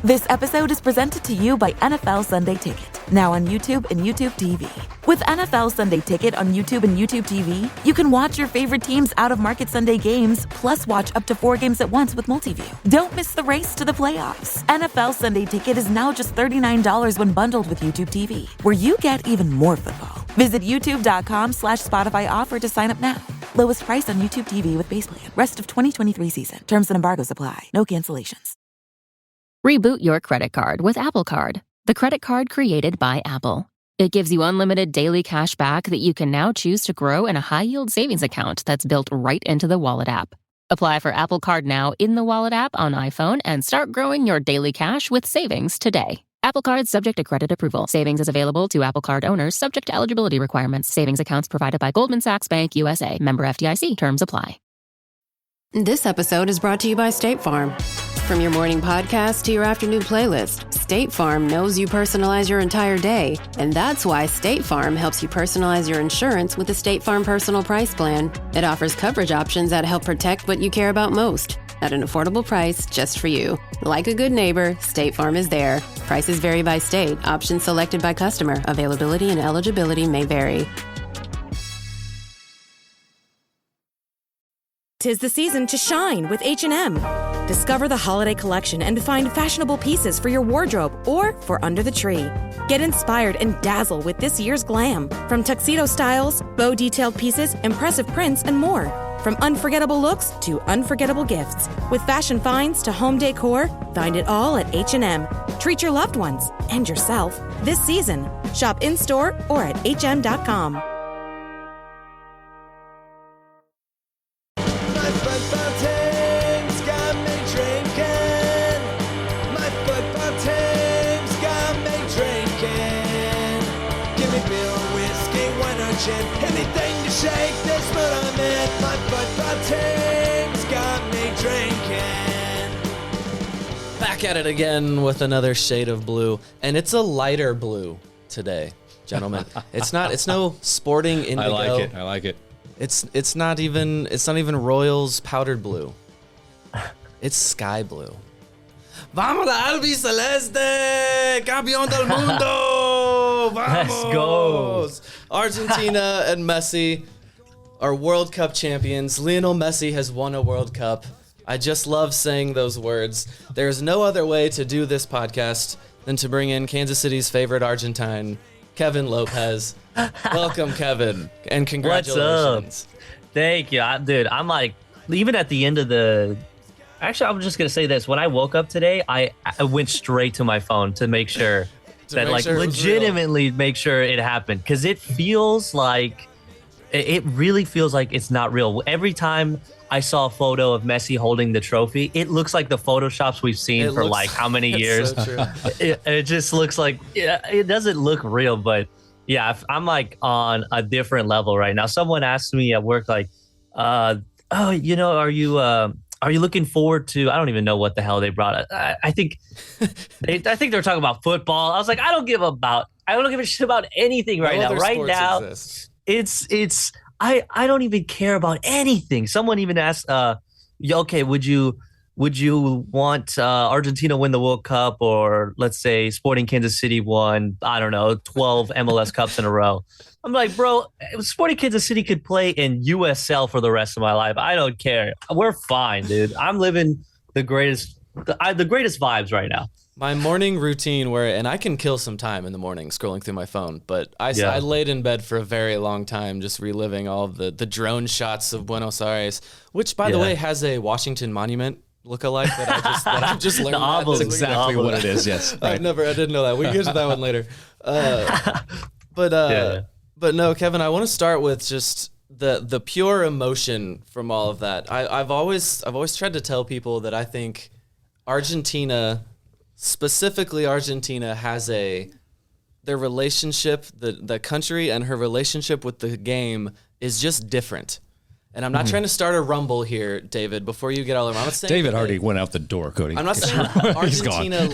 This episode is presented to you by NFL Sunday Ticket, now on YouTube and YouTube TV. With NFL Sunday Ticket on YouTube and YouTube TV, you can watch your favorite teams' out-of-market Sunday games, plus watch up to 4 games at once with Multiview. Don't miss the race to the playoffs. NFL Sunday Ticket is now just $39 when bundled with YouTube TV, where you get even more football. Visit youtube.com/Spotify offer to sign up now. Lowest price on YouTube TV with base plan. Rest of 2023 season. Terms and embargoes apply. No cancellations. Reboot your credit card with Apple Card, the credit card created by Apple. It gives you unlimited daily cash back that you can now choose to grow in a high-yield savings account that's built right into the Wallet app. Apply for Apple Card now in the Wallet app on iPhone and start growing your daily cash with savings today. Apple Card subject to credit approval. Savings is available to Apple Card owners subject to eligibility requirements. Savings accounts provided by Goldman Sachs Bank USA. Member FDIC. Terms apply. This episode is brought to you by State Farm. From your morning podcast to your afternoon playlist, State Farm knows you personalize your entire day. And that's why State Farm helps you personalize your insurance with the State Farm Personal Price Plan. It offers coverage options that help protect what you care about most at an affordable price just for you. Like a good neighbor, State Farm is there. Prices vary by state. Options selected by customer. Availability and eligibility may vary. 'Tis the season to shine with H&M. Discover the holiday collection and find fashionable pieces for your wardrobe or for under the tree. Get inspired and dazzle with this year's glam. From tuxedo styles, bow detailed pieces, impressive prints, and more. From unforgettable looks to unforgettable gifts. With fashion finds to home decor, find it all at H&M. Treat your loved ones and yourself this season. Shop in-store or at hm.com. Anything to shake this mood I'm in. My football team's got me drinking. Back at it again with another shade of blue, and it's a lighter blue today, gentlemen. It's no sporting indigo. I like it. It's not even Royals powdered blue. It's sky blue. Vamos la albiceleste, campeón del mundo. Vamos. Let's go. Argentina and Messi are World Cup champions. Lionel Messi has won a World Cup. I just love saying those words. There's no other way to do this podcast than to bring in Kansas City's favorite Argentine, Kevin Lopez. Welcome, Kevin, and congratulations. What's up? Thank you. Dude, I'm like, even at the end of the... Actually, I'm just going to say this. When I woke up today, I went straight to my phone to make sure legitimately make sure it happened. Because it feels like, it really feels like it's not real. Every time I saw a photo of Messi holding the trophy, it looks like the Photoshops we've seen for like how many years. So true. It just looks like, it doesn't look real. But yeah, I'm like on a different level right now. Someone asked me at work, like, are you looking forward to? I don't even know what the hell they brought. I think they're talking about football. I was like, I don't give a shit about anything right now. Right now, it's I don't even care about anything. Someone even asked, okay, would you want Argentina to win the World Cup, or let's say Sporting Kansas City won, I don't know, 12 MLS Cups in a row? I'm like, bro, Sporting Kansas City could play in USL for the rest of my life. I don't care. We're fine, dude. I'm living the greatest vibes right now. My morning routine, and I can kill some time in the morning scrolling through my phone, but I laid in bed for a very long time just reliving all of the drone shots of Buenos Aires, which, by the way, has a Washington Monument look-alike that I just learned. That's exactly what it is, yes. I didn't know that. We can get to that one later. But no, Kevin, I want to start with just the pure emotion from all of that. I've always tried to tell people that I think Argentina, specifically Argentina, has their relationship, the country and her relationship with the game is just different. And I'm not trying to start a rumble here, David, before you get all over. I'm not saying David already went out the door, Cody. I'm not saying Argentina.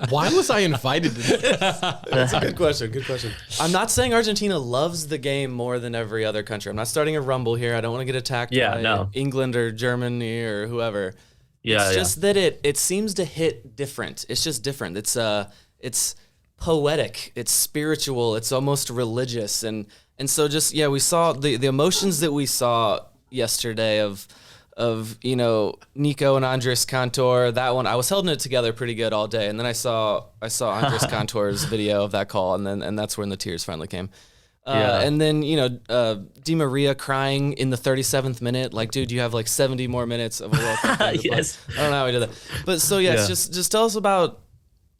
Why was I invited to this? That's a good question. Good question. I'm not saying Argentina loves the game more than every other country. I'm not starting a rumble here. I don't want to get attacked by England or Germany or whoever. It's just that it seems to hit different. It's just different. It's poetic. It's spiritual. It's almost religious. And so just, we saw the emotions that we saw yesterday of Nico and Andres Cantor. That one, I was holding it together pretty good all day. And then I saw Andres Cantor's video of that call. And that's when the tears finally came. And then, Di Maria crying in the 37th minute. Like, dude, you have like 70 more minutes of a World Cup. Yes. I don't know how we did that. But so, it's just tell us about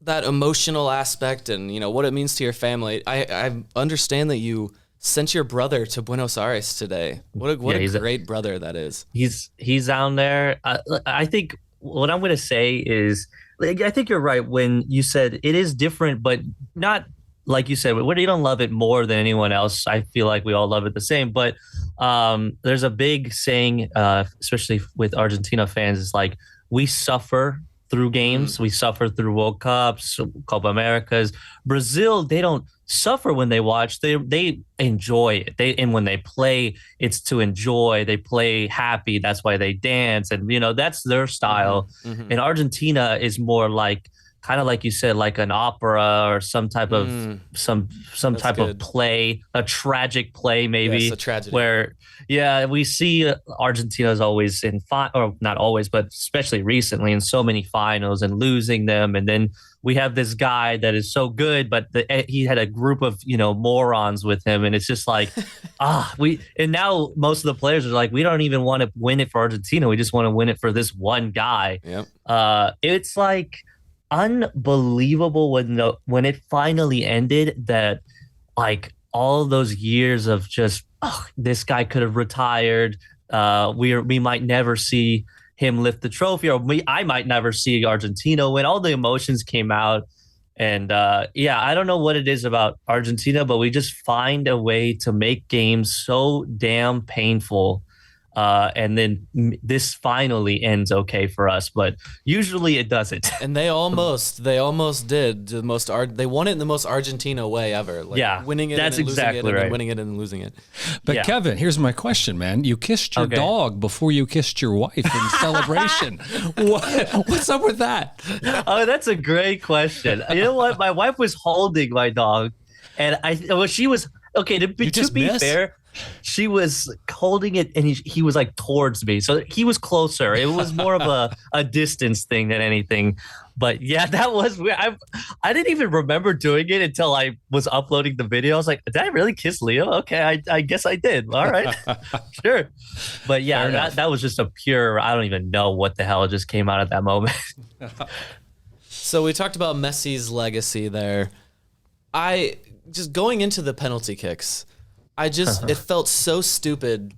that emotional aspect and, what it means to your family. I understand that you sent your brother to Buenos Aires today. What a great brother that is. He's down there. I think what I'm going to say is, I think you're right when you said it is different, but not like you said, we don't love it more than anyone else. I feel like we all love it the same. But there's a big saying, especially with Argentina fans, is like, we suffer through games. We suffer through World Cups, Copa Americas. Brazil, they don't suffer when they watch. They enjoy it. And when they play, it's to enjoy. They play happy. That's why they dance. And, that's their style. Mm-hmm. And Argentina is more like, kind of like you said, like an opera or some type of some type of play, a tragic play maybe. Yes, a tragedy. Where we see Argentina's always in or not always, but especially recently in so many finals and losing them, and then we have this guy that is so good, but he had a group of morons with him, and it's just like and now most of the players are like, we don't even want to win it for Argentina, we just want to win it for this one guy. Yep. It's like unbelievable when it finally ended, that like all those years of just this guy could have retired, we might never see him lift the trophy, or I might never see Argentina win. All the emotions came out, and I don't know what it is about Argentina, but we just find a way to make games so damn painful. And then this finally ends okay for us, but usually it doesn't. And they almost did they won it in the most Argentina way ever. Like winning it, that's and then exactly losing it, and right. then winning it and losing it. But Kevin, here's my question, man. You kissed your dog before you kissed your wife in celebration. What's up with that? Oh, that's a great question. You know what? My wife was holding my dog, and she was okay. To be fair, she was holding it, and he was like towards me, so he was closer. It was more of a distance thing than anything. But that was weird. I didn't even remember doing it until I was uploading the video. I was like, did I really kiss Leo? Okay, I guess I did. All right, sure. But that was just a pure, I don't even know what the hell just came out at that moment. So we talked about Messi's legacy there. Just going into the penalty kicks, it felt so stupid,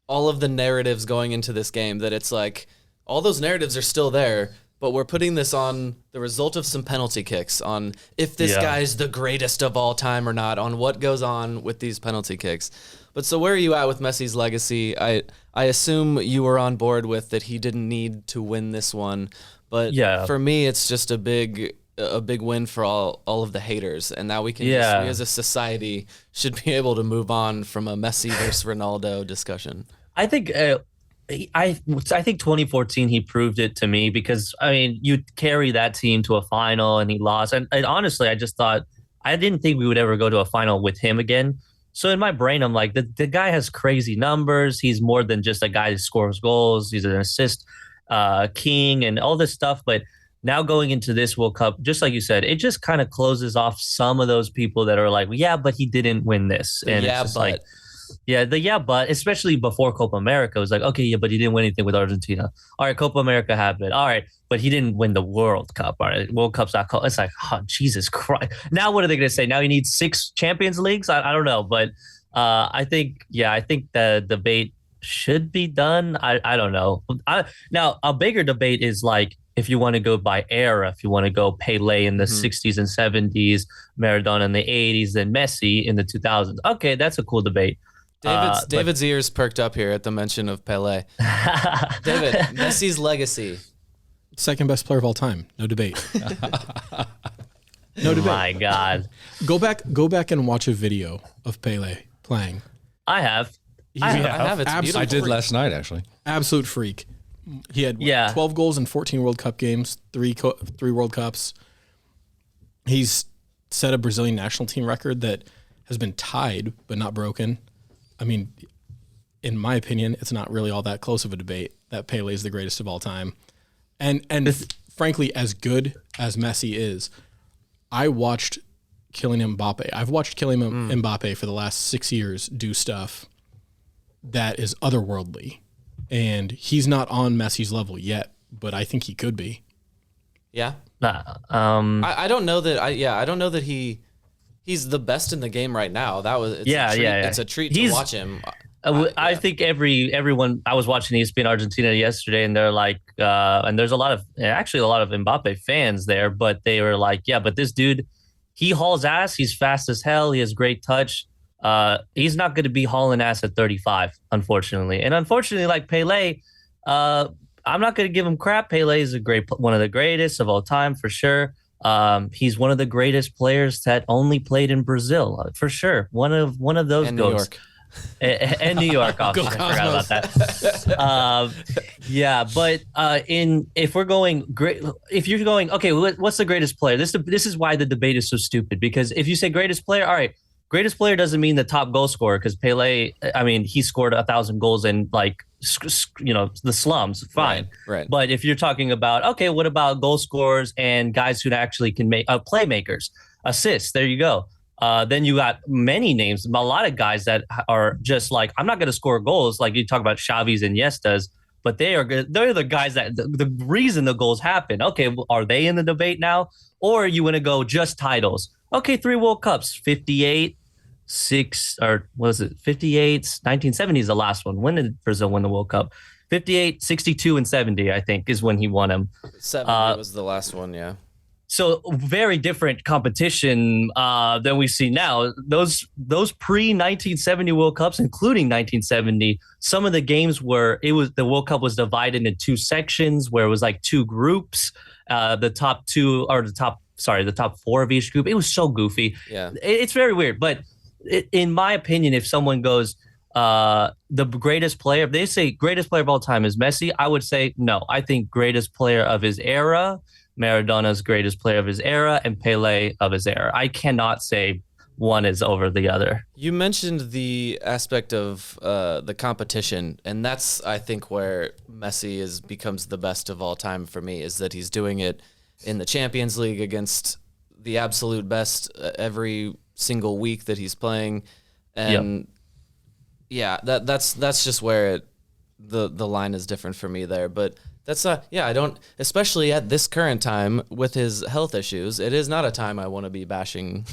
all of the narratives going into this game, that it's like all those narratives are still there, but we're putting this on the result of some penalty kicks, on if this guy's the greatest of all time or not, on what goes on with these penalty kicks. But so where are you at with Messi's legacy? I assume you were on board with that he didn't need to win this one, but for me, it's just a big win for all of the haters, and now we can we as a society should be able to move on from a Messi versus Ronaldo discussion. I think I think 2014 he proved it to me, because I mean, you carry that team to a final and he lost, and honestly I didn't think we would ever go to a final with him again. So in my brain I'm like, the guy has crazy numbers, he's more than just a guy who scores goals, he's an assist king and all this stuff. But now going into this World Cup, just like you said, it just kind of closes off some of those people that are like, but he didn't win this. And it's just but especially before Copa America, it was like, okay, but he didn't win anything with Argentina. All right, Copa America happened. All right, but he didn't win the World Cup. All right, World Cup's not called. It's like, oh, Jesus Christ. Now what are they going to say? Now he needs 6 Champions Leagues? I don't know. But I think the debate should be done. I don't know. Now, a bigger debate is like, if you want to go by era, if you want to go Pele in the 60s and 70s, Maradona in the 80s, then Messi in the 2000s. Okay, that's a cool debate. David's ears perked up here at the mention of Pele. David, Messi's legacy. Second best player of all time. No debate. No debate. My God. Go back and watch a video of Pele playing. I have. I have. It's beautiful. I did last night, actually. Absolute freak. He had 12 goals in 14 World Cup games, three World Cups. He's set a Brazilian national team record that has been tied but not broken. I mean, in my opinion, it's not really all that close of a debate that Pele is the greatest of all time. And frankly, as good as Messi is, I watched Kylian Mbappe. I've watched Kylian Mbappe for the last 6 years do stuff that is otherworldly. And he's not on Messi's level yet, but I think he could be. Yeah. I don't know that. I don't know that he's the best in the game right now. It's a treat to watch him. I think everyone. I was watching ESPN Argentina yesterday, and they're like, and there's a lot of Mbappe fans there, but they were like, yeah, but this dude, he hauls ass. He's fast as hell. He has great touch. He's not going to be hauling ass at 35, unfortunately. And unfortunately, like Pele, I'm not going to give him crap. Pele is one of the greatest of all time, for sure. He's one of the greatest players that only played in Brazil, for sure. One of those and goats. New York. And New York, obviously. I forgot about that. But if we're going great, if you're going, okay, what's the greatest player? This is why the debate is so stupid, because if you say greatest player, all right, greatest player doesn't mean the top goal scorer, because Pele, I mean, he scored 1,000 goals in the slums, fine. Right. But if you're talking about, okay, what about goal scorers and guys who actually can make playmakers, assists? There you go. Then you got many names, a lot of guys that are just like, I'm not going to score goals. Like you talk about Xavi's and Iniestas, but they're the guys that the reason the goals happen. Okay, are they in the debate now? Or you want to go just titles? Okay, 3 World Cups, 58, 6, or what was it? 58, 1970 is the last one. When did Brazil win the World Cup? 58, 62, and 70, I think, is when he won them. 70 was the last one, yeah. So very different competition than we see now. Those pre-1970 World Cups, including 1970, some of the games where the World Cup was divided into 2 sections, where it was like 2 groups, the top 4 of each group. It was so goofy. Yeah, it's very weird. But in my opinion, if someone goes the greatest player, if they say greatest player of all time is Messi, I would say no. I think greatest player of his era, Maradona's greatest player of his era, and Pele of his era. I cannot say one is over the other. You mentioned the aspect of the competition, and that's, I think, where Messi becomes the best of all time for me, is that he's doing it in the Champions League against the absolute best every single week that he's playing. And that's just where the line is different for me there. But that's I don't, especially at this current time with his health issues, it is not a time I want to be bashing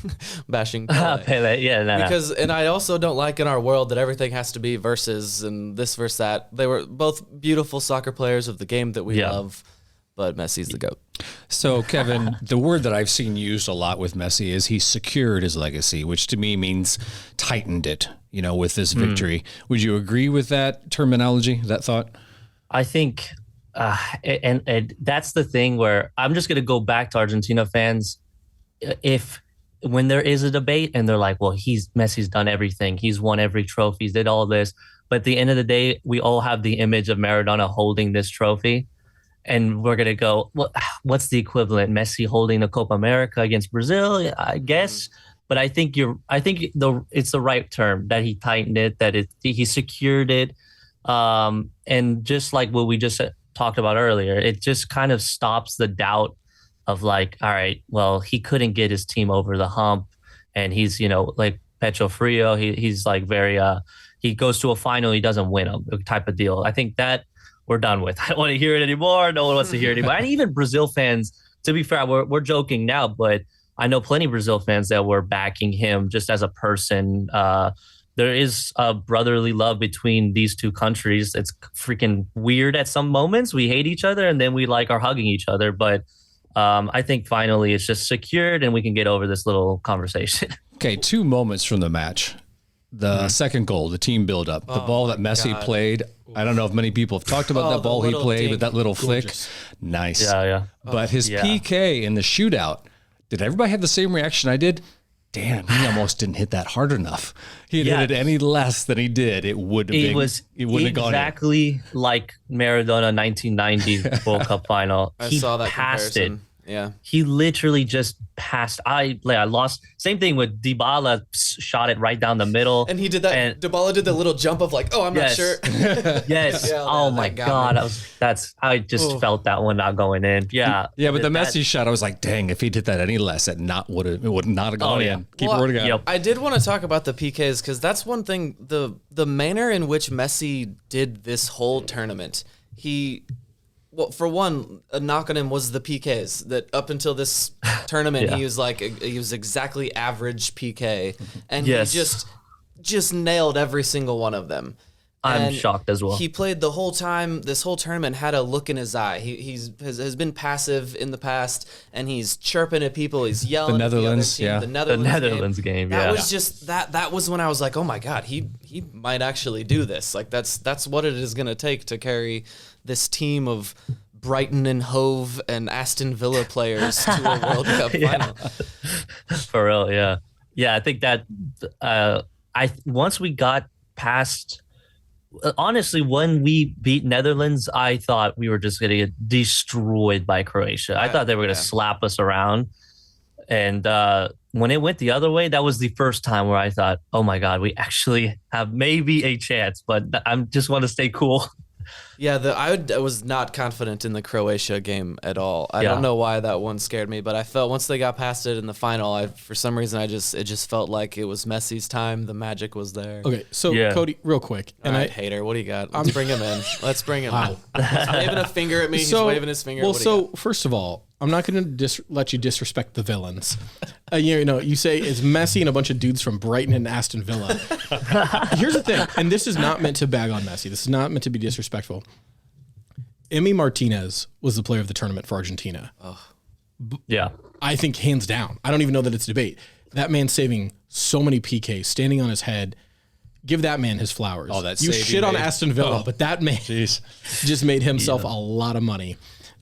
Pele. Pele, because and I also don't like in our world that everything has to be versus and this versus that. They were both beautiful soccer players of the game that we love, but Messi's the GOAT. So, Kevin, the word that I've seen used a lot with Messi is he secured his legacy, which to me means tightened it, with this victory. Would you agree with that terminology, that thought? I think, and that's the thing where I'm just going to go back to Argentina fans. When there is a debate and they're like, well, Messi's done everything. He's won every trophy. He's did all this. But at the end of the day, we all have the image of Maradona holding this trophy. And we're going to go, well, what's the equivalent? Messi holding the Copa America against Brazil, I guess. But I think it's the right term that he tightened it, that he secured it. And just like what we just talked about earlier, it just kind of stops the doubt of like, all right, well, he couldn't get his team over the hump. And he's, like Pecho Frio, he's like very, he goes to a final, he doesn't win them type of deal. I think that we're done with. I don't want to hear it anymore. No one wants to hear it anymore. And even Brazil fans, to be fair, we're joking now, but I know plenty of Brazil fans that were backing him just as a person. There is a brotherly love between these two countries. It's freaking weird at some moments. We hate each other and then we are hugging each other. But I think finally it's just secured and we can get over this little conversation. Okay, 2 moments from the match. The second goal, the team build-up, the ball that Messi played. I don't know if many people have talked about that ball he played with that little flick. Nice. Yeah. But his PK in the shootout, did everybody have the same reaction I did? damn, he almost didn't hit that hard enough. He had hit it any less than he did, it would have been. It wouldn't have gone exactly like Maradona 1990 World Cup final. I saw that passed comparison. it. Yeah. He literally just passed. I lost. Same thing with Dybala, shot it right down the middle. And he did that. And Dybala did the little jump of like, oh, I'm not sure. Yes. Yeah, oh my God. I just felt that one not going in. Yeah. Yeah, but the Messi shot, I was like, dang, if he did that any less, it would not have gone in. Keeper would have gone. I did want to talk about the PKs because that's one thing. The manner in which Messi did this whole tournament, well, for one, a knock on him was the PKs. That up until this tournament, he was exactly average PK, and he just nailed every single one of them. I'm shocked as well. He played the whole time. This whole tournament had a look in his eye. Has been passive in the past, and he's chirping at people. He's yelling. The Netherlands, at the other team. The Netherlands game. That was just that was when I was like, oh my God, he might actually do this. Like that's what it is going to take to carry this team of Brighton and Hove and Aston Villa players to a World Cup final. For real, yeah. Yeah, I think that once we got past, honestly, when we beat Netherlands, I thought we were just going to get destroyed by Croatia. I thought they were going to slap us around. And when it went the other way, that was the first time where I thought, oh my God, we actually have maybe a chance, but I just want to stay cool. Yeah, I was not confident in the Croatia game at all. I don't know why that one scared me, but I felt once they got past it in the final, for some reason it just felt like it was Messi's time. The magic was there. Okay, so Cody, real quick, and hater, what do you got? Let's bring him in. Let's bring him in. He's waving a finger at me. He's waving his finger. Well, first of all, I'm not going to let you disrespect the villains. You say it's Messi and a bunch of dudes from Brighton and Aston Villa. Here's the thing, and this is not meant to bag on Messi. This is not meant to be disrespectful. Emi Martinez was the player of the tournament for Argentina. Yeah. I think hands down. I don't even know that it's debate. That man saving so many PKs, standing on his head. Give that man his flowers. Oh, that's you shit on Aston Villa, but that man just made himself a lot of money.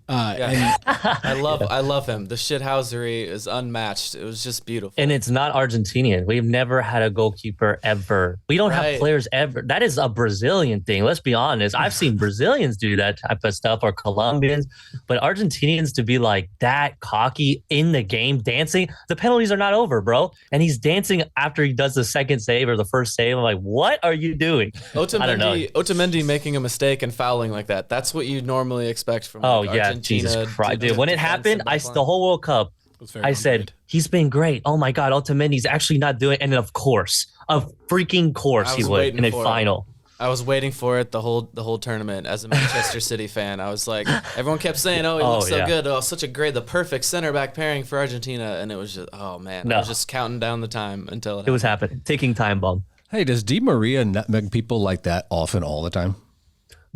And I love him. The shithousery is unmatched. It was just beautiful. And it's not Argentinian. We've never had a goalkeeper ever. We don't have players ever. That is a Brazilian thing. Let's be honest. I've seen Brazilians do that type of stuff, or Colombians, but Argentinians to be like that cocky in the game, dancing. The penalties are not over, bro. And he's dancing after he does the second save or the first save. I'm like, what are you doing? I don't know. Otamendi making a mistake and fouling like that. That's what you normally expect from Argentina. Jesus Christ, dude. When it happened, the whole World Cup, I said, he's been great. Oh my God, Otamendi's actually not doing it. And then of freaking course he would in a final. I was waiting for it the whole tournament as a Manchester City fan. I was like, everyone kept saying, oh, he looks so good. Oh, the perfect center back pairing for Argentina. And it was just, oh man, I was just counting down the time until it was happening. Ticking time bomb. Hey, does Di Maria nutmeg people like that often all the time?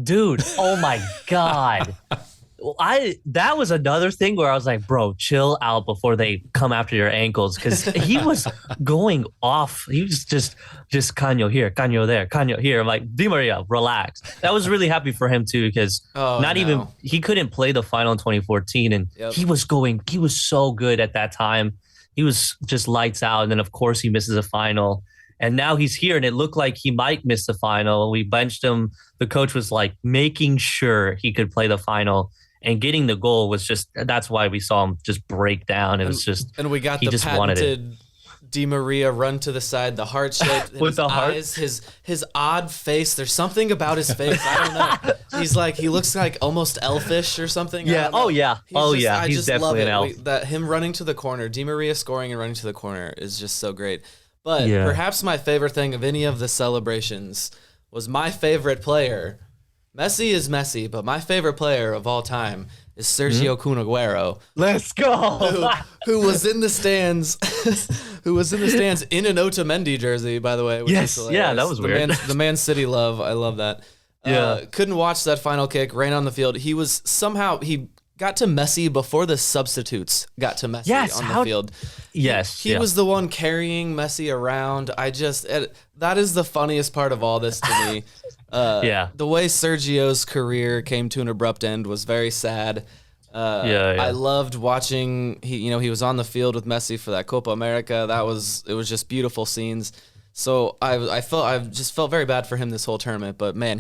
Dude, oh my God. That was another thing where I was like, bro, chill out before they come after your ankles, because he was going off. He was just Caño here, Caño there, Caño here. I'm like, Di Maria, relax. I was really happy for him too, because he couldn't play the final in 2014, and he was so good at that time. He was just lights out, and then of course he misses a final. And now he's here, and it looked like he might miss the final. We benched him. The coach was like making sure he could play the final. And getting the goal was that's why we saw him just break down. It was just, and we got the patented Di Maria run to the side, the heart shape with the eyes, his odd face. There's something about his face. I don't know. He's like, he looks like almost elfish or something. Yeah. He's definitely an elf. That him running to the corner, Di Maria scoring and running to the corner is just so great. But perhaps my favorite thing of any of the celebrations was my favorite player. Messi is Messi, but my favorite player of all time is Sergio Kun Aguero. Let's go. who was in the stands in an Otamendi jersey, by the way. Yes, that was weird. The Man City love. I love that. Couldn't watch that final kick, ran on the field. He got to Messi before the substitutes got to Messi on the field. He was the one carrying Messi around. That is the funniest part of all this to me. The way Sergio's career came to an abrupt end was very sad. I loved watching. He was on the field with Messi for that Copa America. It was just beautiful scenes. So I just felt very bad for him this whole tournament. But man,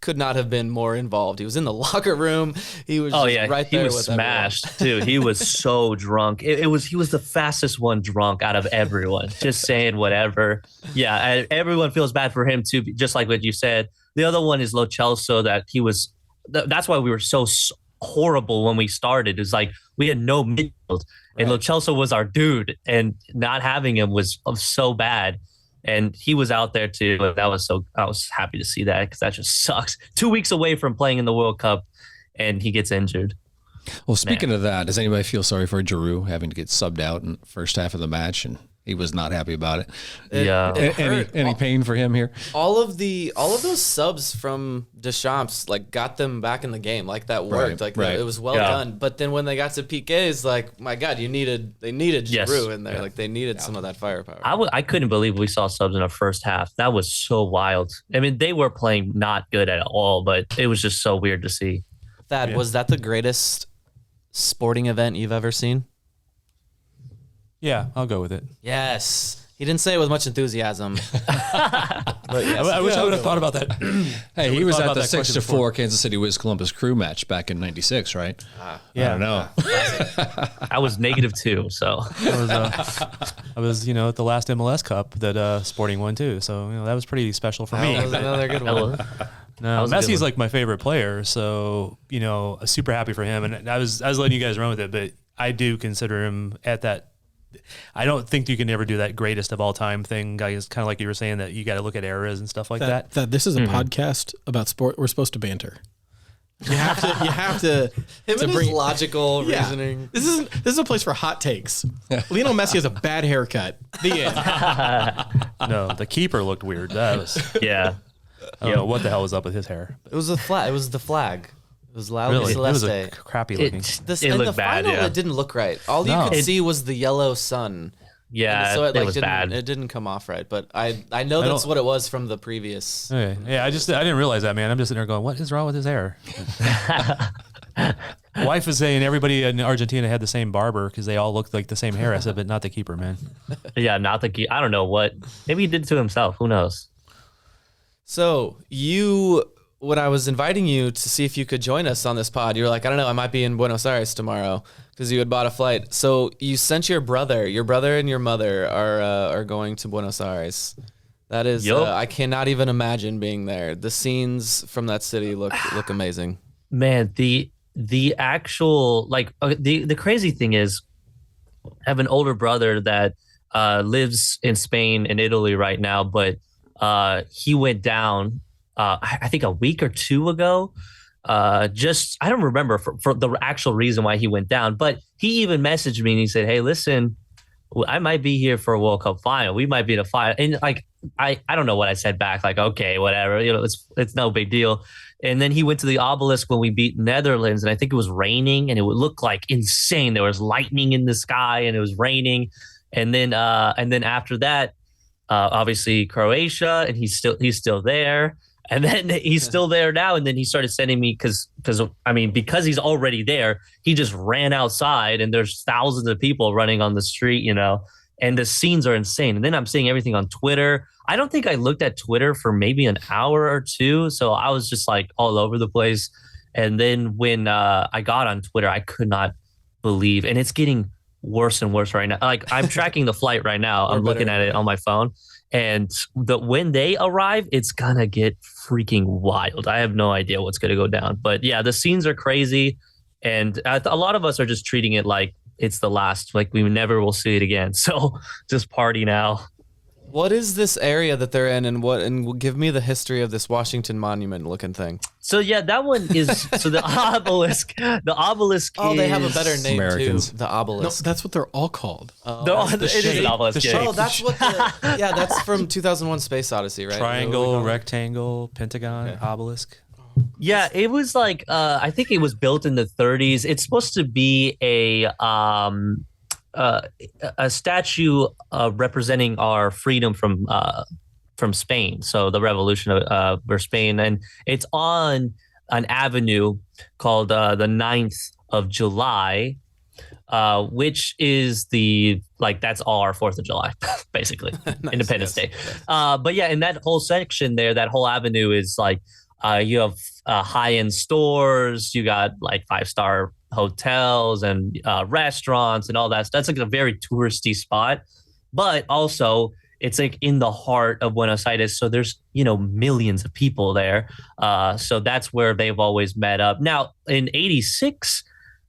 could not have been more involved. He was in the locker room. He was right there. He was smashed too. He was so drunk. He was the fastest one drunk out of everyone. Just saying whatever. Yeah, everyone feels bad for him too. Just like what you said. The other one is Lo Celso. That's why we were so horrible when we started. It's like we had no midfield, and Lo Celso was our dude, and not having him was so bad. And he was out there too. I was happy to see that because that just sucks. 2 weeks away from playing in the World Cup, and he gets injured. Well, speaking of that, does anybody feel sorry for Giroud having to get subbed out in the first half of the match, and he was not happy about it? Any pain for him here? All of those subs from Deschamps got them back in the game. That worked. It was well done. But then when they got to PKs, my God, they needed Giroud in there. They needed some of that firepower. I couldn't believe we saw subs in the first half. That was so wild. I mean, they were playing not good at all, but it was just so weird to see. Was that the greatest sporting event you've ever seen? Yeah, I'll go with it. Yes. He didn't say it with much enthusiasm. But yes. I wish I would have thought about that. Hey, he was at the 6-4 Kansas City Wiz Columbus Crew match back in '96, right? Yeah. I don't know. I was -2, so I was at the last MLS Cup that Sporting won too. So that was pretty special for me. That was another good one. No, Messi's my favorite player, so super happy for him. And I was letting you guys run with it, but I do consider him at that. I don't think you can ever do that greatest of all time thing, guys. Kind of like you were saying that you got to look at eras and stuff like that. This is a podcast about sport. We're supposed to banter. You have to. Him and his logical reasoning. This is a place for hot takes. Lionel Messi has a bad haircut. The end. No, the keeper looked weird. That was yeah. I don't know what the hell was up with his hair. It was the flag. It was loudly Celeste. It was crappy looking. It looked bad. It didn't look right. All you could see was the yellow sun. Yeah, so it was bad. It didn't come off right, but I know that's what it was from the previous. Okay. Yeah, I didn't realize that, man. I'm just sitting there going, what is wrong with his hair? Wife is saying everybody in Argentina had the same barber because they all looked like the same hair. I said, but not the keeper, man. Yeah, not the keeper. I don't know what. Maybe he did it to himself. Who knows? So when I was inviting you to see if you could join us on this pod, you were like, I don't know, I might be in Buenos Aires tomorrow because you had bought a flight. So you sent your brother and your mother are going to Buenos Aires. That is, I cannot even imagine being there. The scenes from that city look amazing. Man, the actual, the crazy thing is I have an older brother that lives in Spain and Italy right now, but he went down I think a week or two ago. I don't remember for the actual reason why he went down, but he even messaged me and he said, hey, listen, I might be here for a World Cup final. We might be in a final. And I don't know what I said back. Okay, whatever, it's no big deal. And then he went to the obelisk when we beat Netherlands, and I think it was raining and it would look like insane. There was lightning in the sky and it was raining. And then after that, obviously Croatia, and he's still there. And then he's still there now. And then he started sending me because he's already there. He just ran outside and there's thousands of people running on the street, and the scenes are insane. And then I'm seeing everything on Twitter. I don't think I looked at Twitter for maybe an hour or two. So I was just all over the place. And then when I got on Twitter, I could not believe, and it's getting worse and worse right now. I'm tracking the flight right now. I'm looking at it on my phone. And when they arrive, it's going to get freaking wild. I have no idea what's going to go down. But yeah, the scenes are crazy. And a lot of us are just treating it like it's the last, we never will see it again. So just party now. What is this area that they're in, and give me the history of this Washington Monument looking thing? So yeah, that one is the obelisk. The obelisk. Oh, they have a better name Americans. too. The obelisk. No, that's what they're all called. It is an obelisk. Oh, that's what. That's from 2001: Space Odyssey, right? Triangle, rectangle, pentagon, obelisk. Yeah, it was I think it was built in the 30s. It's supposed to be a statue representing our freedom from Spain. So the revolution of Spain, and it's on an avenue called the 9th of July, which is that's all our 4th of July, basically, nice, Independence Day. But yeah, in that whole section there, that whole avenue is you have high-end stores, you got 5-star hotels and restaurants and all that. That's a very touristy spot, but also it's in the heart of Buenos Aires. So there's, millions of people there. So that's where they've always met up. Now in 86,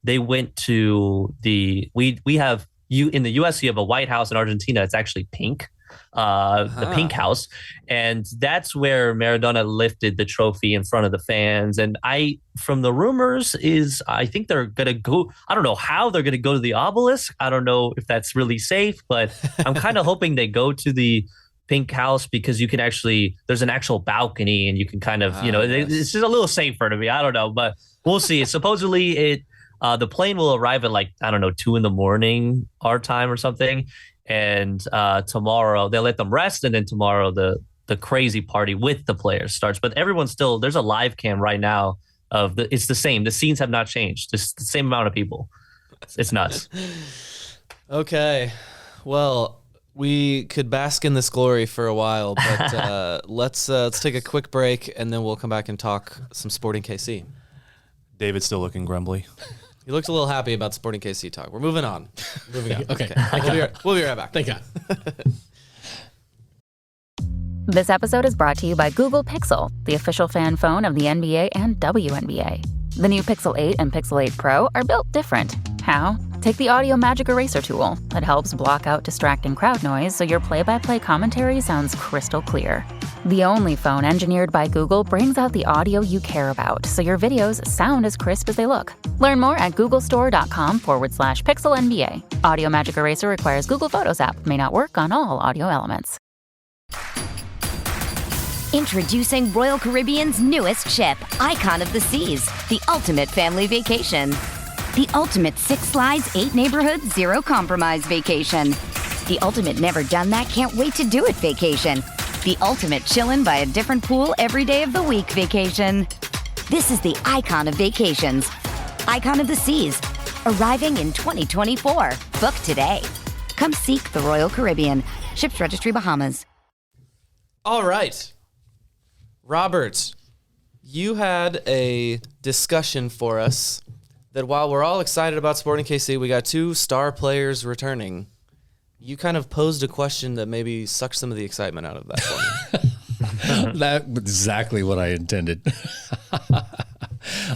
they went to we have in the US, you have a White House. In Argentina, it's actually pink. The Pink House, and that's where Maradona lifted the trophy in front of the fans. And from the rumors I think they're gonna go. I don't know how they're gonna go to the obelisk. I don't know if that's really safe, but I'm kind of hoping they go to the Pink House because you can there's an actual balcony and you can kind of it's just a little safer to me. I don't know, but we'll see. Supposedly the plane will arrive at 2 a.m. our time or something. And tomorrow they'll let them rest, and then tomorrow the crazy party with the players starts. But everyone's still, there's a live cam right now it's the same. The scenes have not changed. It's the same amount of people. It's nuts. Okay, well, we could bask in this glory for a while, but let's take a quick break, and then we'll come back and talk some Sporting KC. David's still looking grumbly. He looked a little happy about Sporting KC talk. We're moving on. Okay. We'll be right back. Thank God. This episode is brought to you by Google Pixel, the official fan phone of the NBA and WNBA. The new Pixel 8 and Pixel 8 Pro are built different. How? Take the Audio Magic Eraser tool. It helps block out distracting crowd noise so your play-by-play commentary sounds crystal clear. The only phone engineered by Google brings out the audio you care about so your videos sound as crisp as they look. Learn more at googlestore.com/Pixel NBA. Audio Magic Eraser requires Google Photos app. May not work on all audio elements. Introducing Royal Caribbean's newest ship, Icon of the Seas, the ultimate family vacation. The ultimate 6 slides, 8 neighborhoods, 0 compromise vacation. The ultimate never done that, can't wait to do it vacation. The ultimate chillin' by a different pool every day of the week vacation. This is the Icon of vacations. Icon of the Seas, arriving in 2024. Book today. Come seek the Royal Caribbean. Ships Registry, Bahamas. All right. Robert, you had a discussion for us that while we're all excited about Sporting KC, we got 2 star players returning. You kind of posed a question that maybe sucked some of the excitement out of that for me. That's exactly what I intended.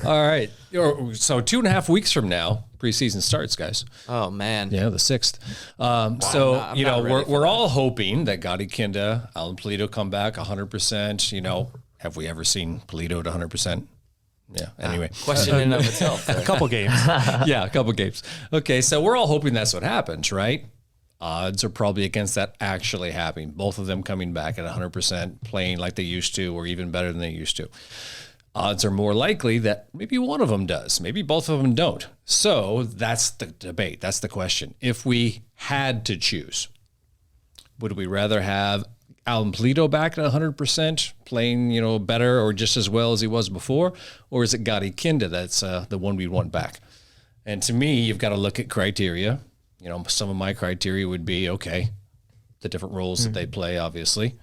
All right. So 2.5 weeks from now, preseason starts, guys. Oh, man. Yeah, the 6th. We're all hoping that Gadi Kinda, Alan Pulido come back 100%. Have we ever seen Pulido at 100%? Yeah. Anyway, question in and of itself. A couple games. Yeah, a couple games. Okay, so we're all hoping that's what happens, right? Odds are probably against that actually happening. Both of them coming back at 100%, playing like they used to, or even better than they used to. Odds are more likely that maybe one of them does, maybe both of them don't. So that's the debate. That's the question. If we had to choose, would we rather have Alan Pulido back at 100%, playing, better or just as well as he was before? Or is it Gadi Kinda that's the one we want back? And to me, you've got to look at criteria. Some of my criteria would be, okay, the different roles that they play, obviously.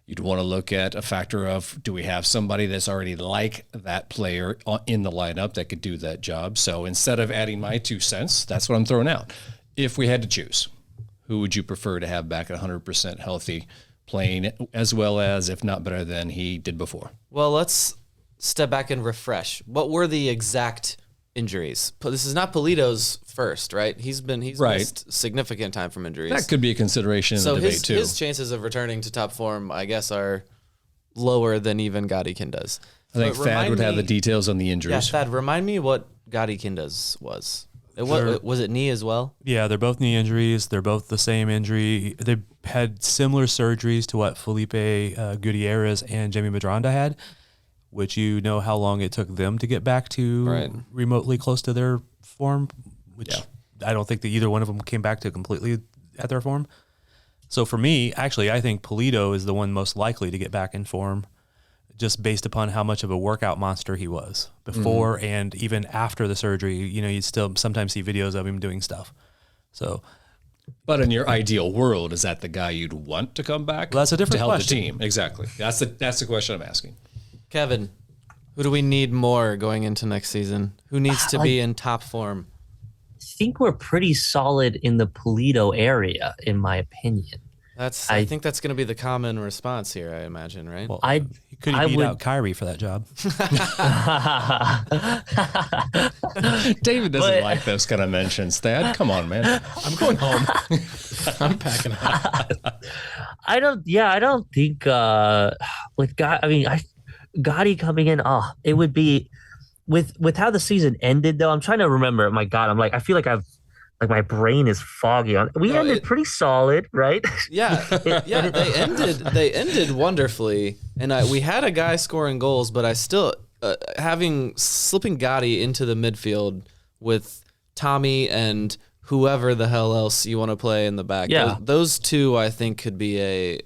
You'd want to look at a factor of, do we have somebody that's already like that player in the lineup that could do that job? So instead of adding my 2 cents, that's what I'm throwing out. If we had to choose, who would you prefer to have back at 100% healthy, playing as well as, if not better than he did before? Well, let's step back and refresh. What were the exact injuries? This is not Pulido's first, right? He's missed significant time from injuries. That could be a consideration in the debate too. His chances of returning to top form, I guess, are lower than even Gadi Kinda's. I think Thad would have the details on the injuries. Yeah, Thad, remind me what Gadi Kinda's was. Was it knee as well? Yeah, they're both knee injuries. They're both the same injury. They had similar surgeries to what Felipe Gutierrez and Jamie Medranda had, which how long it took them to get back to remotely close to their form, which I don't think that either one of them came back to completely at their form. So for me, actually, I think Pulido is the one most likely to get back in form just based upon how much of a workout monster he was before and even after the surgery. You know, you still sometimes see videos of him doing stuff. So, but in your ideal world, is that the guy you'd want to come back? Well, that's a different to help question. the team. Exactly. That's the question I'm asking. Kevin, who do we need more going into next season? Who needs to be in top form? I think we're pretty solid in the Pulido area, in my opinion. I think that's going to be the common response here, I imagine, right? Well, he could beat out Kyrie for that job. David doesn't like those kind of mentions, Thad. Come on, man. I'm going home. I'm packing up. I don't think with God. I mean, Gadi coming in. Oh, it would be with how the season ended. Though I'm trying to remember. My God, I feel like my brain is foggy. We ended pretty solid, right? Yeah, yeah. They ended wonderfully, and we had a guy scoring goals, but I still slipping Gadi into the midfield with Tommy and whoever the hell else you want to play in the back. Yeah. Those two I think could be a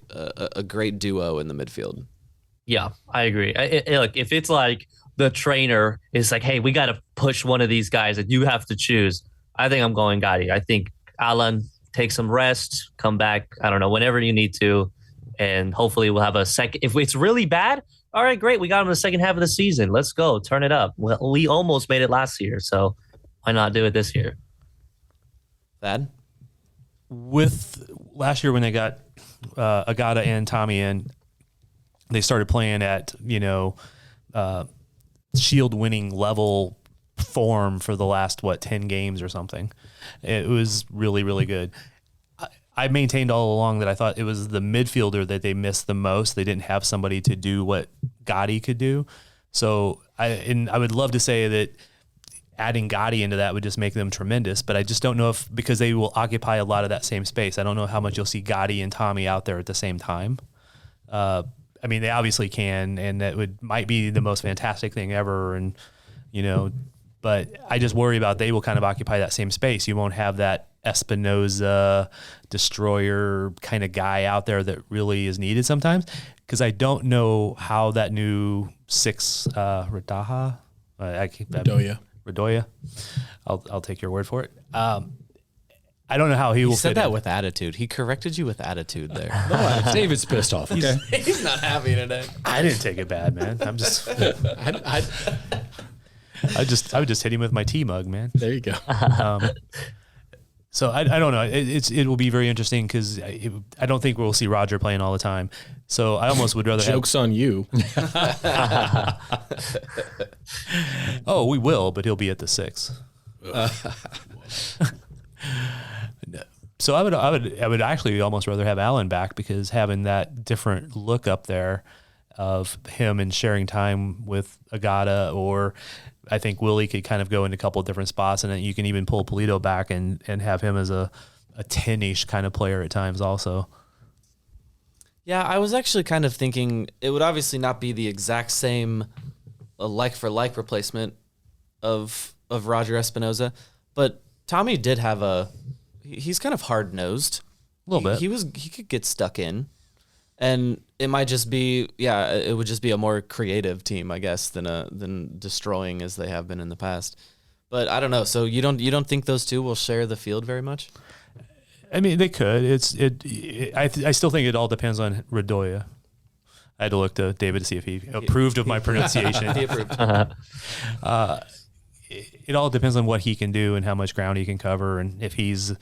great duo in the midfield. Yeah, I agree. Look, if it's like the trainer is like, hey, we got to push one of these guys and you have to choose, I think I'm going Gadi. I think Alan, take some rest, come back, I don't know, whenever you need to, and hopefully we'll have a second. If it's really bad, all right, great. We got him in the second half of the season. Let's go. Turn it up. Well, we almost made it last year, so why not do it this year? Thad? With last year when they got Agata and Tommy in, they started playing at, shield winning level form for the last 10 games or something. It was really, really good. I maintained all along that I thought it was the midfielder that they missed the most. They didn't have somebody to do what Gadi could do. So I would love to say that adding Gadi into that would just make them tremendous, but I just don't know because they will occupy a lot of that same space. I don't know how much you'll see Gadi and Tommy out there at the same time. I mean, they obviously can, and that might be the most fantastic thing ever. And, but I just worry about they will kind of occupy that same space. You won't have that Espinoza destroyer kind of guy out there that really is needed sometimes, because I don't know how that new Radoya. I'll take your word for it. I don't know how he will said fit that in. with attitude. He corrected you with attitude there. No, David's pissed off. Okay, he's not happy today. I didn't take it bad, man. I'm just. I would just hit him with my tea mug, man. There you go. So I don't know. It will be very interesting because I don't think we'll see Roger playing all the time. So I almost would rather Joke's on you. Oh, we will, but he'll be at the 6. So I would actually almost rather have Alan back, because having that different look up there of him and sharing time with Agata, or I think Willie could kind of go into a couple of different spots, and then you can even pull Pulido back and have him as a 10-ish kind of player at times also. Yeah, I was actually kind of thinking it would obviously not be the exact same like-for-like replacement of Roger Espinoza, but Tommy did have he's kind of hard-nosed. A little bit. He could get stuck in, and it might just be, it would just be a more creative team, I guess, than destroying as they have been in the past. But I don't know. So you don't think those two will share the field very much? I mean, they could. I still think it all depends on Radoya. I had to look to David to see if he approved of my pronunciation. He approved. It all depends on what he can do and how much ground he can cover, and if he's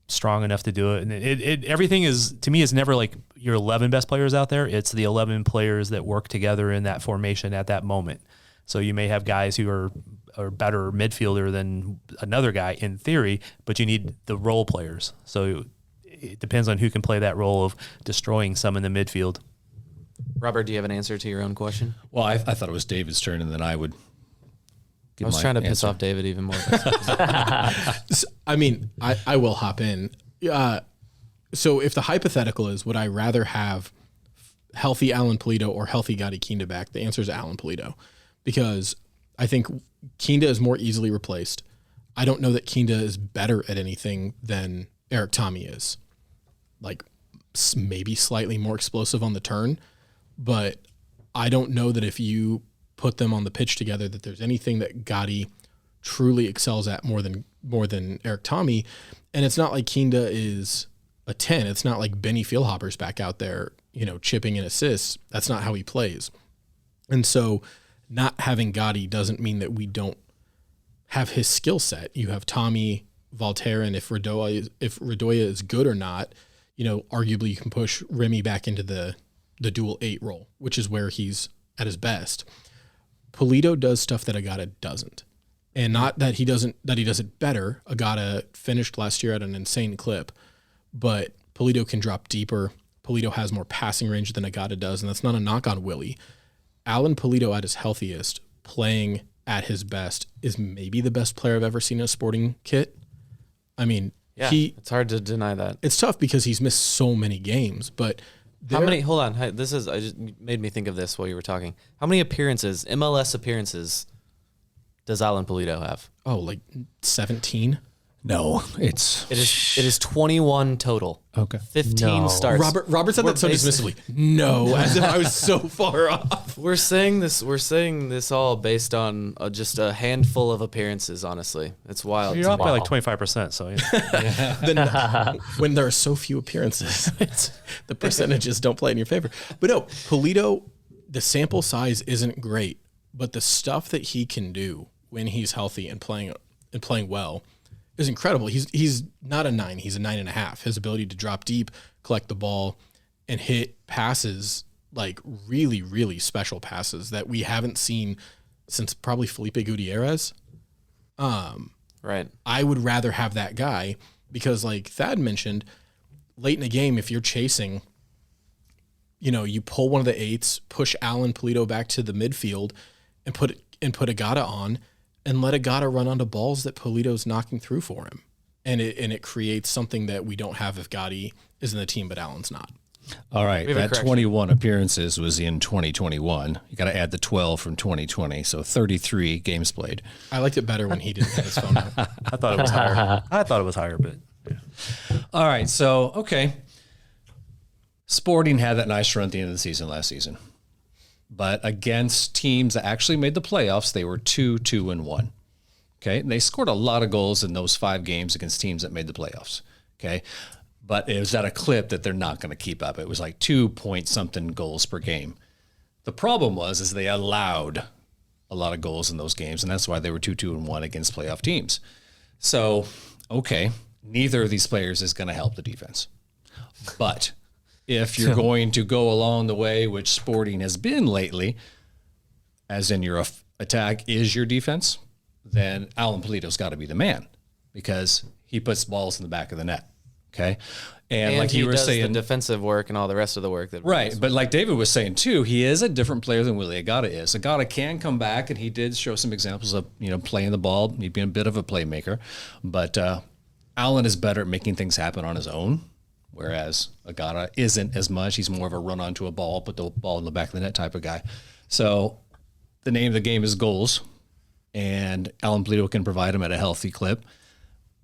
strong enough to do it. And everything is, to me, is never like your 11 best players out there. It's the 11 players that work together in that formation at that moment. So you may have guys who are better midfielder than another guy in theory, but you need the role players. So it depends on who can play that role of destroying some in the midfield. Robert, do you have an answer to your own question? Well, I thought it was David's turn, and then I would. I was trying to piss off David even more. I mean, I will hop in. So if the hypothetical is, would I rather have healthy Alan Pulido or healthy Gadi Kinda back? The answer is Alan Pulido, because I think Kinda is more easily replaced. I don't know that Kinda is better at anything than Eric Tommy is. Like maybe slightly more explosive on the turn, but I don't know that if you put them on the pitch together that there's anything that Gadi truly excels at more than Eric Tommy. And it's not like Kinda is a 10. It's not like Benny Fieldhopper's back out there, chipping in assists. That's not how he plays. And so not having Gadi doesn't mean that we don't have his skill set. You have Tommy, Voltaire, and if Radoya is good or not, arguably you can push Remy back into the dual 8 role, which is where he's at his best. Pulido does stuff that Agata doesn't. And not that he does it better. Agata finished last year at an insane clip, but Pulido can drop deeper. Pulido has more passing range than Agata does, and that's not a knock on Willie. Alan Pulido at his healthiest, playing at his best, is maybe the best player I've ever seen in a sporting kit. I mean, it's hard to deny that. It's tough because he's missed so many games, but how many? Hold on, I just made me think of this while you were talking. How many appearances, MLS appearances, does Alan Pulido have? Oh, like 17? No, it is 21 total. Okay. 15 starts. Robert said that so dismissively. No, as if I was so far off. We're saying this all based on just a handful of appearances, honestly. It's wild. You're up by like 25%, so Then, when there are so few appearances, the percentages don't play in your favor. But no, Pulido, the sample size isn't great, but the stuff that he can do when he's healthy and playing well is incredible. He's not a 9, he's a 9.5. His ability to drop deep, collect the ball, and hit passes, like really, really special passes that we haven't seen since probably Felipe Gutierrez. Right. I would rather have that guy because, like Thad mentioned, late in the game, if you're chasing, you pull one of the 8s, push Alan Pulido back to the midfield, and put Agata on, and let Agata run onto balls that Pulido's knocking through for him. And it creates something that we don't have if Gadi is in the team, but Alan's not. All right. That 21 appearances was in 2021. You got to add the 12 from 2020. So 33 games played. I liked it better when he didn't have his phone out. I thought it was higher. But yeah. All right. So, okay. Sporting had that nice run at the end of the season last season. But against teams that actually made the playoffs, they were 2-2-1. Okay, and they scored a lot of goals in those 5 games against teams that made the playoffs. Okay, but it was at a clip that they're not going to keep up. It was like 2-point-something goals per game. The problem is they allowed a lot of goals in those games, and that's why they were 2-2-1 against playoff teams. So, okay, neither of these players is going to help the defense, but if you're going to go along the way which Sporting has been lately, as in your attack is your defense, then Alan Pulido's got to be the man because he puts balls in the back of the net. Okay. And like you were saying, the defensive work and all the rest of the work. Right. But like David was saying too, he is a different player than Willie Agata is. Agata can come back, and he did show some examples of, playing the ball. He'd been a bit of a playmaker, but Alan is better at making things happen on his own. Whereas Agata isn't as much. He's more of a run onto a ball, put the ball in the back of the net type of guy. So the name of the game is goals, and Alan Pulido can provide them at a healthy clip.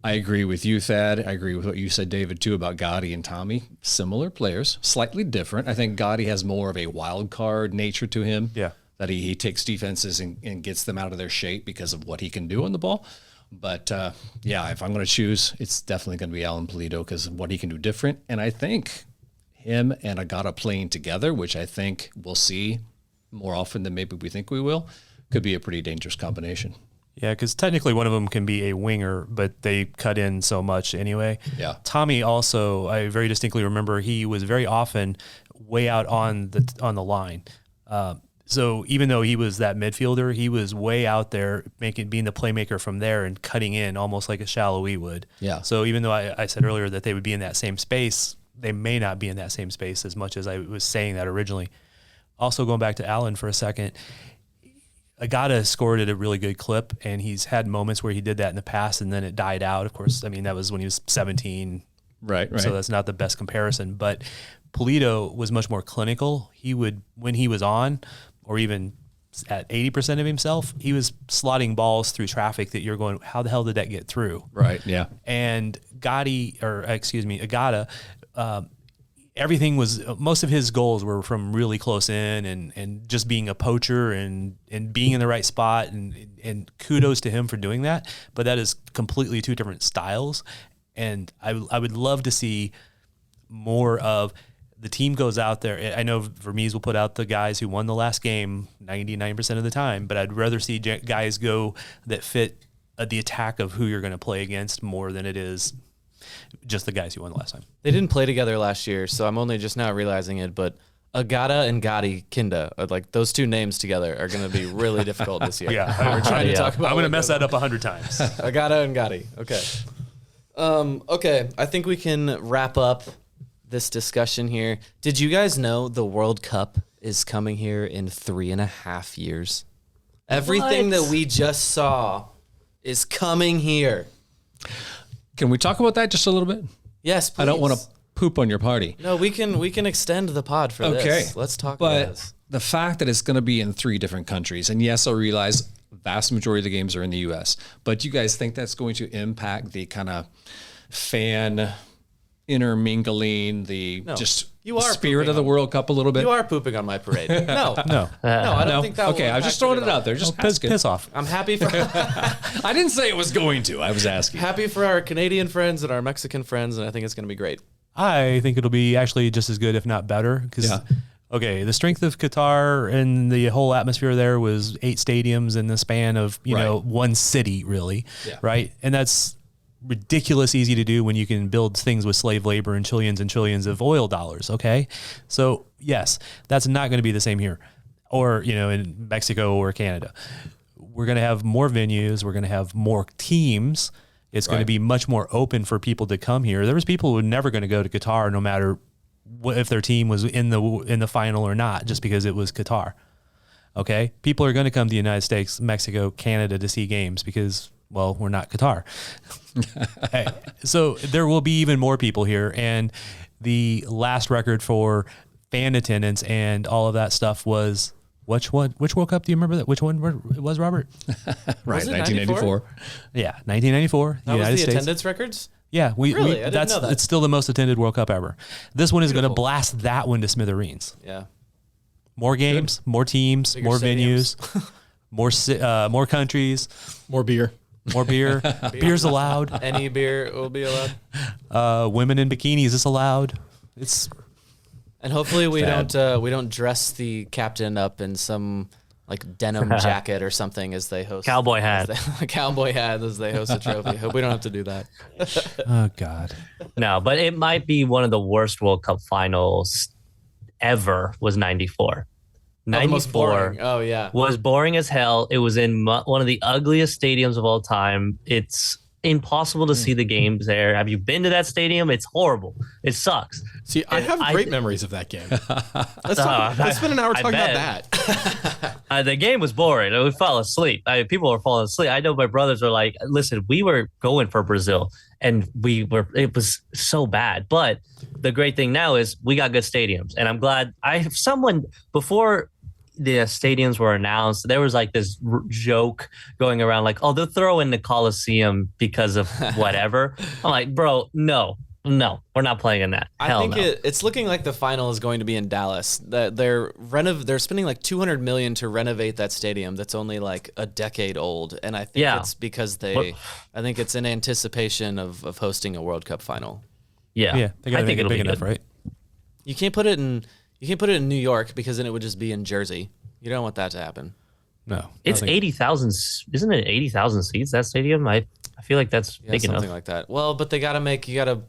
I agree with you, Thad. I agree with what you said, David, too, about Gadi and Tommy. Similar players, slightly different. I think Gadi has more of a wild card nature to him. Yeah. That he takes defenses and gets them out of their shape because of what he can do on the ball. But, if I'm going to choose, it's definitely going to be Alan Pulido because of what he can do different. And I think him and Agata playing together, which I think we'll see more often than maybe we think we will, could be a pretty dangerous combination. Yeah, because technically one of them can be a winger, but they cut in so much anyway. Yeah. Tommy also, I very distinctly remember he was very often way out on the line. So even though he was that midfielder, he was way out there being the playmaker from there and cutting in almost like a Shallowy would. Yeah. So even though I said earlier that they would be in that same space, they may not be in that same space as much as I was saying that originally. Also going back to Alan for a second, Agata scored at a really good clip, and he's had moments where he did that in the past, and then it died out. Of course, I mean, that was when he was 17. Right. So that's not the best comparison. But Pulido was much more clinical. He would, when he was on, or even at 80% of himself, he was slotting balls through traffic that you're going, how the hell did that get through? Right, yeah. And Agata, everything was, most of his goals were from really close in and just being a poacher and being in the right spot. And kudos to him for doing that. But that is completely two different styles. And I would love to see more of the team goes out there. I know Vermees will put out the guys who won the last game 99% of the time, but I'd rather see guys go that fit the attack of who you're going to play against more than it is just the guys who won the last time. They didn't play together last year, so I'm only just now realizing it, but Agata and Gadi Kinda, like those two names together are going to be really difficult this year. Yeah. We're trying to talk about I'm going to mess that up 100 times. Agata and Gadi. Okay. Okay, I think we can wrap up this discussion here. Did you guys know the World Cup is coming here in 3.5 years? Everything that we just saw is coming here. Can we talk about that just a little bit? Yes, please. I don't want to poop on your party. No, we can extend the pod for this. Let's talk about this. The fact that it's going to be in 3 different countries, and yes, I realize vast majority of the games are in the U.S., but you guys think that's going to impact the kind of fan intermingling, the spirit of the World Cup a little bit? You are pooping on my parade. No, I don't think that. Okay, I was just throwing it out there. Just piss off. I'm happy for. I didn't say it was going to. I was asking. Happy for our Canadian friends and our Mexican friends, and I think it's going to be great. I think it'll be actually just as good, if not better. Because, okay, the strength of Qatar and the whole atmosphere there was 8 stadiums in the span of one city, really, right? And that's ridiculous easy to do when you can build things with slave labor and trillions of oil dollars. Okay. So yes, that's not going to be the same here or, in Mexico or Canada. We're going to have more venues. We're going to have more teams. It's going to be much more open for people to come here. There was people who were never going to go to Qatar no matter if their team was in the final or not, just because it was Qatar. Okay. People are going to come to the United States, Mexico, Canada to see games because, well, we're not Qatar. So there will be even more people here. And the last record for fan attendance and all of that stuff was, which World Cup do you remember that? Which one it was, Robert? Right, 1994. Yeah, 1994. That was the attendance records? Yeah, I didn't know that. It's still the most attended World Cup ever. This one is going to blast that one to smithereens. Yeah. More games, more teams, Bigger more stadiums. venues, more countries, More beer. more beer. Beer's allowed. Any beer will be allowed. Women in bikinis is allowed. And hopefully we don't dress the captain up in some like denim jacket or something as they host cowboy hat. A cowboy hat as they host a trophy. Hope we don't have to do that. Oh God. No, but it might be one of the worst World Cup finals ever. Was 94. 94 Oh yeah, was boring as hell. It was in one of the ugliest stadiums of all time. It's impossible to see the games there. Have you been to that stadium? It's horrible. It sucks. See, I have great memories of that game. Let's spend an hour talking about that. The game was boring. We fell asleep. People were falling asleep. I know my brothers were like, listen, we were going for Brazil and it was so bad. But the great thing now is we got good stadiums. And I'm glad before the stadiums were announced, there was like this joke going around like, oh, they'll throw in the Coliseum because of whatever. I'm like, bro, no, we're not playing in that. I think it's looking like the final is going to be in Dallas. That they're spending like $200 million to renovate that stadium that's only like a decade old, and I think it's because I think it's in anticipation of hosting a World Cup final. Yeah, they got to make it big enough, right? You can't put it in New York because then it would just be in Jersey. You don't want that to happen. No, it's 80,000. Isn't it 80,000 seats? That stadium? I feel like that's big enough. Something like that. Well, but you got to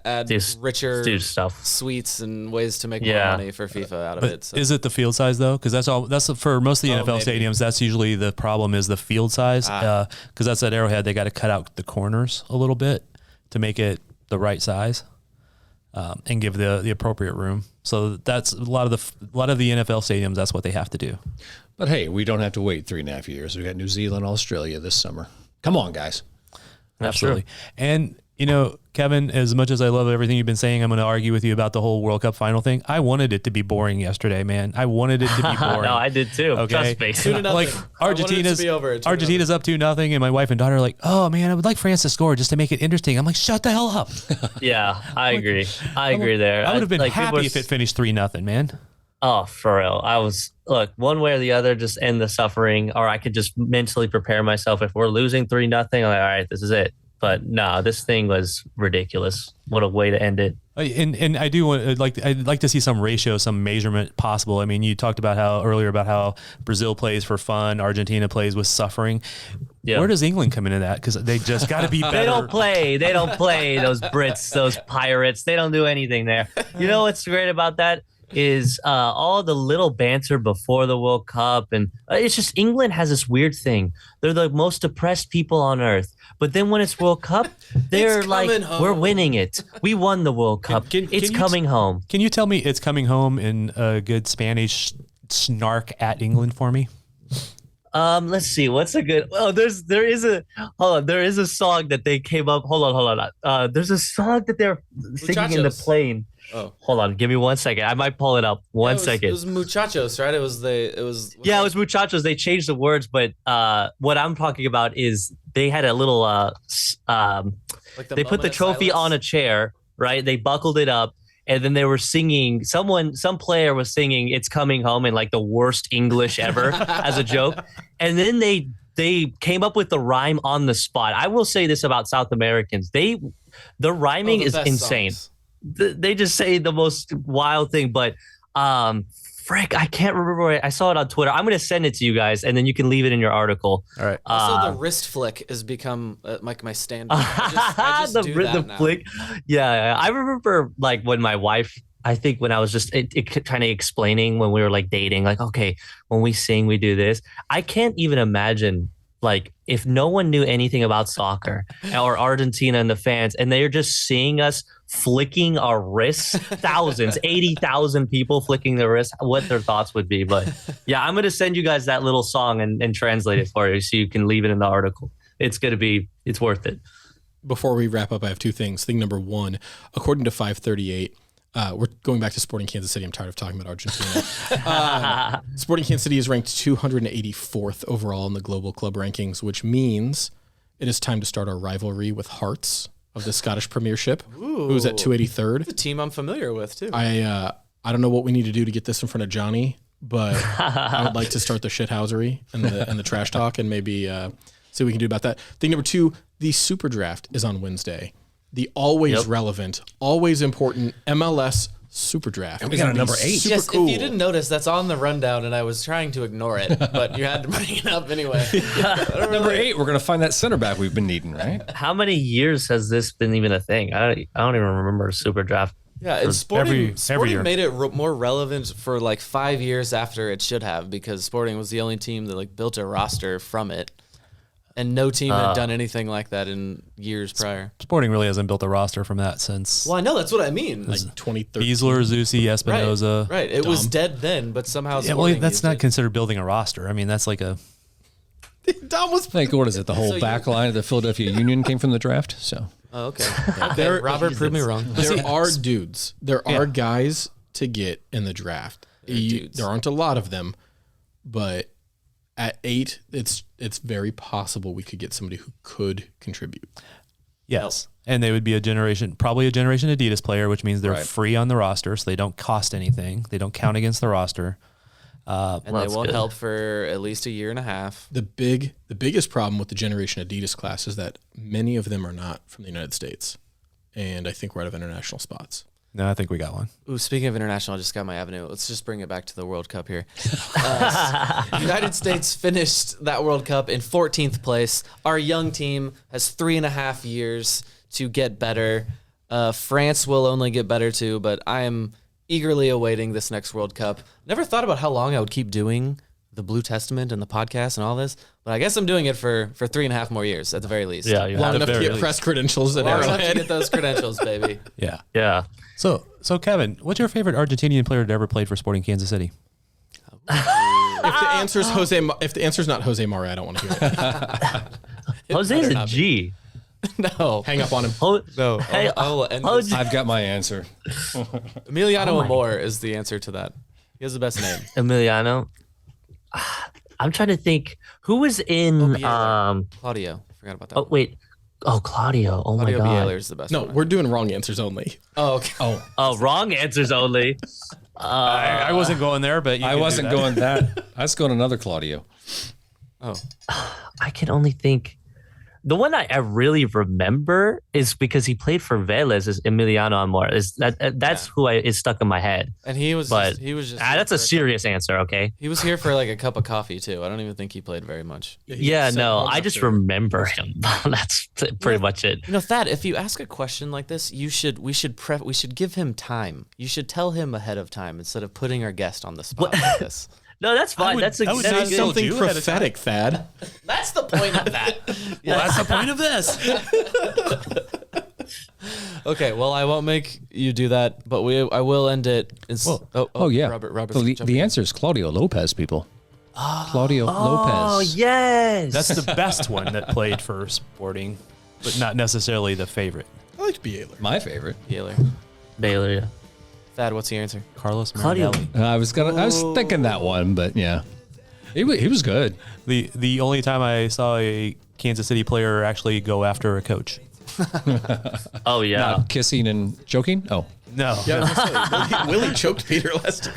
add richer stuff, suites and ways to make more money for FIFA out of it. So. Is it the field size though? Because that's for most of the NFL stadiums. That's usually the problem is the field size. Because that's at Arrowhead, they got to cut out the corners a little bit to make it the right size. And give the appropriate room. So that's a lot of the NFL stadiums. That's what they have to do. But hey, we don't have to wait 3.5 years. We got New Zealand, Australia this summer. Come on, guys. Absolutely. And You know, Kevin, as much as I love everything you've been saying, I'm going to argue with you about the whole World Cup final thing. I wanted it to be boring yesterday, man. I wanted it to be boring. No, I did too. Okay. Trust me. Like Argentina's up 2-0, and my wife and daughter are like, "Oh man, I would like France to score just to make it interesting." I'm like, "Shut the hell up." Yeah, I agree. I agree there. I would have been like, happy if it finished 3-0, man. Oh, for real. Look, one way or the other, just end the suffering, or I could just mentally prepare myself. If we're losing 3-0, I'm like, all right, this is it. But no, this thing was ridiculous. What a way to end it. And I do want I'd like to see some ratio, some measurement possible. I mean, you talked about how Brazil plays for fun, Argentina plays with suffering. Yeah. Where does England come into that? Because they just got to be better. They don't play those Brits, those pirates. They don't do anything there. You know what's great about that is all the little banter before the World Cup, and it's just England has this weird thing. They're the most depressed people on earth. But then when it's World Cup, they're like, home. We're winning it. We won the World Cup. It's coming home. Can you tell me it's coming home in a good Spanish snark at England for me? Let's see. What's a good? Oh, there is a song that they came up. Hold on. There's a song that they're singing in the plane. Oh, hold on. Give me 1 second. I might pull it up. One second. It was muchachos, right? It was muchachos. They changed the words, but what I'm talking about is they had a little they put the trophy on a chair, right? They buckled it up, and then they were singing. Some player was singing "It's Coming Home" in like the worst English ever as a joke, and then they came up with the rhyme on the spot. I will say this about South Americans: the rhyming is insane. They just say the most wild thing, but frick, I can't remember. I saw it on Twitter. I'm going to send it to you guys, and then you can leave it in your article. All right. Also, the wrist flick has become like my standard. I just do that now. Flick. Yeah, I remember like when my wife. I think when I was just kind of explaining when we were like dating, like, okay, when we sing, we do this. I can't even imagine like if no one knew anything about soccer or Argentina and the fans, and they're just seeing us flicking our wrists, thousands, 80,000 people flicking their wrists, what their thoughts would be. But yeah, I'm going to send you guys that little song and translate it for you so you can leave it in the article. It's worth it. Before we wrap up, I have two things. Thing number one, according to 538, we're going back to Sporting Kansas City. I'm tired of talking about Argentina. Sporting Kansas City is ranked 284th overall in the global club rankings, which means it is time to start our rivalry with Hearts of the Scottish Premiership, who's at 283rd. It's a team I'm familiar with, too. I don't know what we need to do to get this in front of Johnny, but I would like to start the shithousery and the trash talk and maybe see what we can do about that. Thing number two, the Super Draft is on Wednesday. The always relevant, always important MLS Super Draft. And we got a number 8. Yes, cool. If you didn't notice, that's on the rundown, and I was trying to ignore it, but you had to bring it up anyway. Number 8, we're going to find that center back we've been needing, right? How many years has this been even a thing? I don't even remember a Super Draft. Yeah, it's Sporting made it more relevant for like 5 years after it should have, because Sporting was the only team that like built a roster from it. And no team had done anything like that in years prior. Sporting really hasn't built a roster from that since. Well, I know, that's what I mean. Like 2013. Beasler, Zusi, Espinoza. Right. It was dead then, but somehow that's not considered building a roster. I mean, that's like a... Dom was... Like, what is it? The whole back line of the Philadelphia Union came from the draft, so... Oh, okay. Robert proved me wrong. There are dudes. There are guys to get in the draft. There aren't a lot of them, but... At 8, it's very possible we could get somebody who could contribute. Yes. And they would be probably a Generation Adidas player, which means they're free on the roster, so they don't cost anything. They don't count against the roster. And they won't help for at least a year and a half. The biggest problem with the Generation Adidas class is that many of them are not from the United States. And I think we're out of international spots. No, I think we got one. Ooh, speaking of international, I just got my avenue. Let's just bring it back to the World Cup here. United States finished that World Cup in 14th place. Our young team has 3.5 years to get better. France will only get better too, but I am eagerly awaiting this next World Cup. Never thought about how long I would keep doing the Blue Testament and the podcast and all this, but I guess I'm doing it for 3.5 more years at the very least. Yeah, long enough to get press credentials at Arrowhead. Long enough to get those credentials, baby. Yeah. So Kevin, what's your favorite Argentinian player that ever played for Sporting Kansas City? If the answer's not Jose Mari, I don't want to hear it. Jose's a G. No. Hang up on him. No. I will end this. I've got my answer. Emiliano Amor is the answer to that. He has the best name. Emiliano. I'm trying to think who was in Claudio. Forgot about that. Oh wait. Oh, Claudio. Oh Claudio my God. Bielsa is the best. No, one. we're doing wrong answers only. Oh, okay. Oh, wrong answers only. I wasn't going there, but I wasn't going that. I was going another Claudio. Oh. I can only think. The one I really remember is because he played for Vélez is Emiliano Amor. That's who is stuck in my head. And he was just that's a serious answer, okay? He was here for like a cup of coffee too. I don't even think he played very much. I just remember him. That's pretty much it. You know, Thad, if you ask a question like this, we should give him time. You should tell him ahead of time instead of putting our guest on the spot like this. No, that's fine. That's say something prophetic, Thad. That's the point of that. Well, that's the point of this. Okay, well, I won't make you do that, but I will end it. Yeah. Robert. So the answer is Claudio Lopez, people. Claudio Lopez. Oh, yes. That's the best one that played for Sporting, but not necessarily the favorite. I liked Bielsa. My favorite. Baylor, yeah. Thad, what's your answer? Carlos Claudio. Marinelli. I was thinking that one, but yeah. He was good. The only time I saw a Kansas City player actually go after a coach. Oh, yeah. Not kissing and choking? Oh. No. Yeah, Willie choked Peter Lester.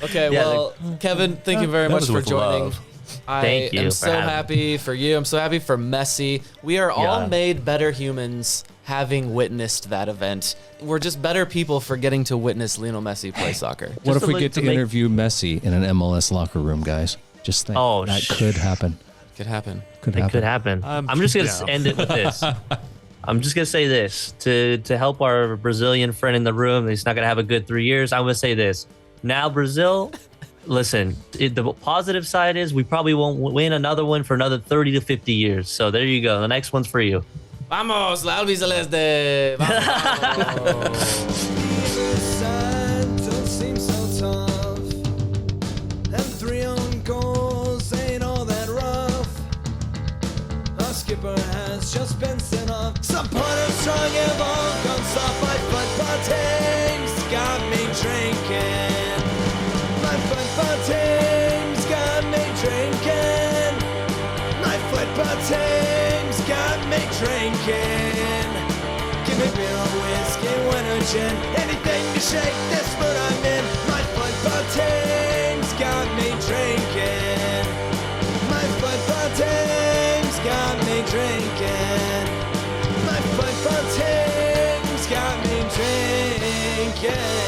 Okay, well, Kevin, thank you very much for joining. Love. I Thank you am for so happy for you. I'm so happy for Messi. We are all made better humans having witnessed that event. We're just better people for getting to witness Lionel Messi play soccer. What if we get to interview Messi in an MLS locker room, guys? Just think. Oh, that could happen. Could happen. It could happen. I'm just going to end it with this. I'm just going to say this. To help our Brazilian friend in the room, he's not going to have a good 3 years, I'm going to say this. Now, Brazil, listen, the positive side is we probably won't win another one for another 30 to 50 years. So there you go. The next one's for you. Vamos, la albiceleste. Vamos. Skipper has just been sent off. Supporters strong and all gone soft. My football team's got me drinking. My football team's got me drinking. My football team's got me drinking. Give me beer or whiskey, wine or gin, anything to shake this mood I'm in. My football team's got me drinking. My football team's got me drinking. My football team's got me drinking.